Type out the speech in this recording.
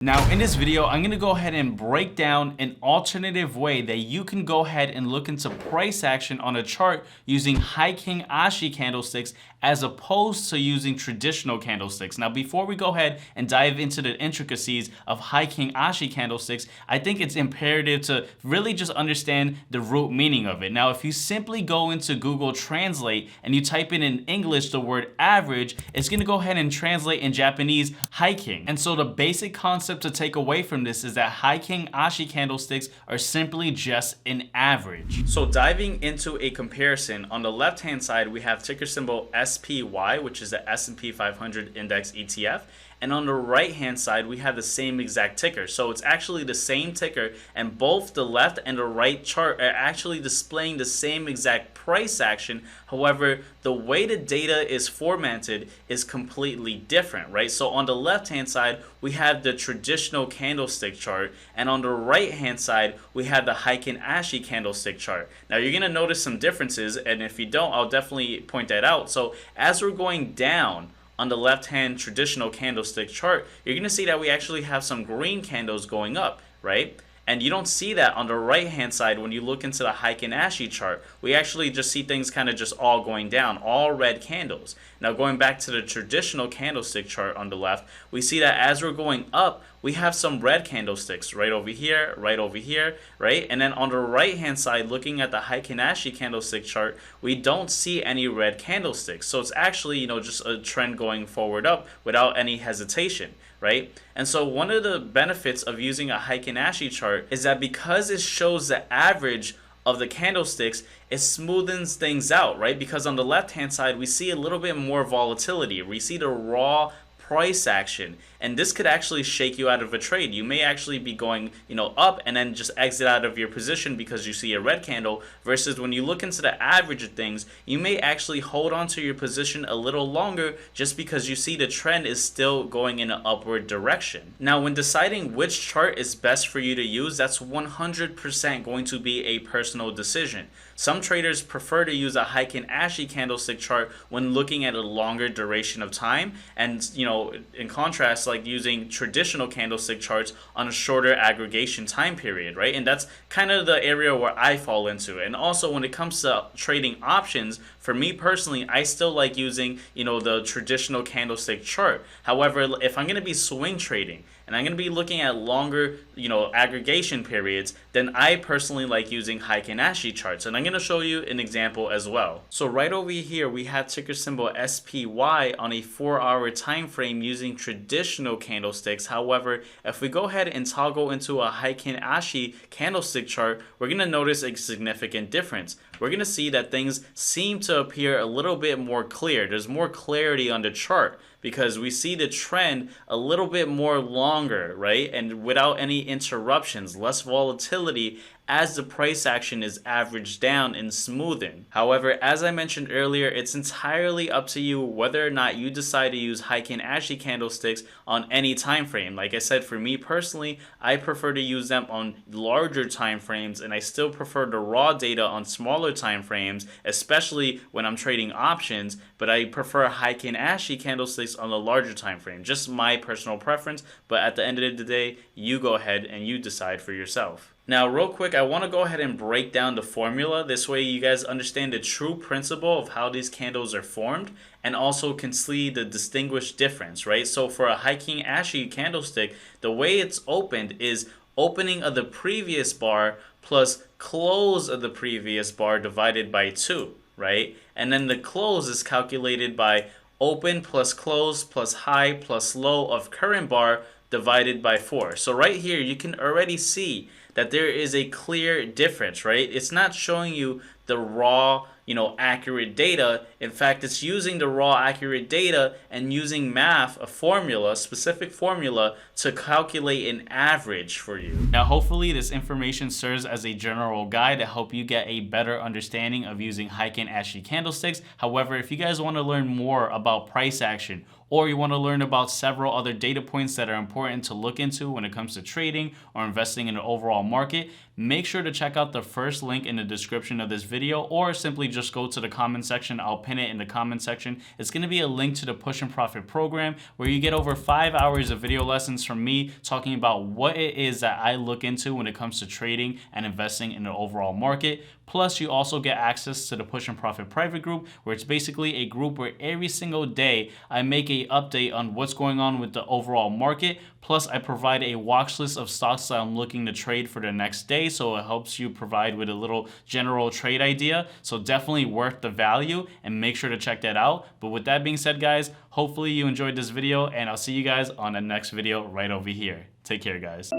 Now in this video, I'm going to go ahead and break down an alternative way that you can go ahead and look into price action on a chart using Heikin-Ashi candlesticks as opposed to using traditional candlesticks. Now before we go ahead and dive into the intricacies of Heikin-Ashi candlesticks, I think it's imperative to really just understand the root meaning of it. Now if you simply go into Google Translate and you type in English the word average, it's going to go ahead and translate in Japanese Heikin. And so the basic concept to take away from this is that Heikin-Ashi candlesticks are simply just an average. So diving into a comparison, on the left hand side we have ticker symbol SPY, which is the S&P 500 index ETF. And on the right hand side we have the same exact ticker. So it's actually the same ticker, and both the left and the right chart are actually displaying the same exact price action. However, the way the data is formatted is completely different, right? So on the left hand side we have the traditional candlestick chart, and on the right hand side we have the Heikin-Ashi candlestick chart. Now you're going to notice some differences, and if you don't, I'll definitely point that out. So as we're going down on the left hand traditional candlestick chart, you're going to see that we actually have some green candles going up, right? And you don't see that on the right hand side when you look into the Heikin-Ashi chart. We actually just see things kind of just all going down, all red candles. Now going back to the traditional candlestick chart on the left, we see that as we're going up, we have some red candlesticks right over here, right? And then on the right hand side, looking at the Heikin-Ashi candlestick chart, we don't see any red candlesticks. So it's actually, just a trend going forward up without any hesitation, right? And so one of the benefits of using a Heikin-Ashi chart is that because it shows the average of the candlesticks, it smoothens things out, right? Because on the left hand side we see a little bit more volatility. We see the raw price action, and this could actually shake you out of a trade. You may actually be going up and then just exit out of your position because you see a red candle, versus when you look into the average of things, you may actually hold on to your position a little longer just because you see the trend is still going in an upward direction. Now when deciding which chart is best for you to use, that's 100% going to be a personal decision. Some traders prefer to use a Heikin-Ashi candlestick chart when looking at a longer duration of time, and in contrast, like using traditional candlestick charts on a shorter aggregation time period, right? And that's kind of the area where I fall into. And also when it comes to trading options, for me personally, I still like using the traditional candlestick chart. However, if I'm going to be swing trading and I'm going to be looking at longer aggregation periods, then I personally like using Heikin-Ashi charts, and I'm going to show you an example as well. So right over here we have ticker symbol SPY on a 4-hour time frame using traditional candlesticks. However, if we go ahead and toggle into a Heikin-Ashi candlestick chart, we're going to notice a significant difference. We're going to see that things seem to appear a little bit more clear. There's more clarity on the chart because we see the trend a little bit more longer, right? And without any interruptions, less volatility as the price action is averaged down and smoothing. However, as I mentioned earlier, it's entirely up to you whether or not you decide to use Heikin-Ashi candlesticks on any time frame. Like I said, for me personally, I prefer to use them on larger time frames, and I still prefer the raw data on smaller time frames, especially when I'm trading options, but I prefer Heikin-Ashi candlesticks on a larger time frame. Just my personal preference, but at the end of the day, you go ahead and you decide for yourself. Now, real quick, I want to go ahead and break down the formula. This way you guys understand the true principle of how these candles are formed, and also can see the distinguished difference, right? So for a Heikin-Ashi candlestick, the way it's opened is opening of the previous bar plus close of the previous bar divided by 2, right? And then the close is calculated by open plus close plus high plus low of current bar divided by 4. So right here you can already see that there is a clear difference, right? It's not showing you the raw, accurate data. In fact, it's using the raw accurate data and using math, a specific formula to calculate an average for you. Now, hopefully this information serves as a general guide to help you get a better understanding of using Heikin-Ashi candlesticks. However, if you guys want to learn more about price action, or you want to learn about several other data points that are important to look into when it comes to trading or investing in an overall overall market, make sure to check out the first link in the description of this video, or simply just go to the comment section. I'll pin it in the comment section. It's going to be a link to the Push and Profit program where you get over 5 hours of video lessons from me talking about what it is that I look into when it comes to trading and investing in the overall market. Plus, you also get access to the Push and Profit private group, where it's basically a group where every single day I make an update on what's going on with the overall market. Plus, I provide a watch list of stocks that I'm looking to trade for the next day, so it helps you provide with a little general trade idea. So definitely worth the value, and make sure to check that out. But with that being said, guys, hopefully you enjoyed this video, and I'll see you guys on the next video right over here. Take care, guys.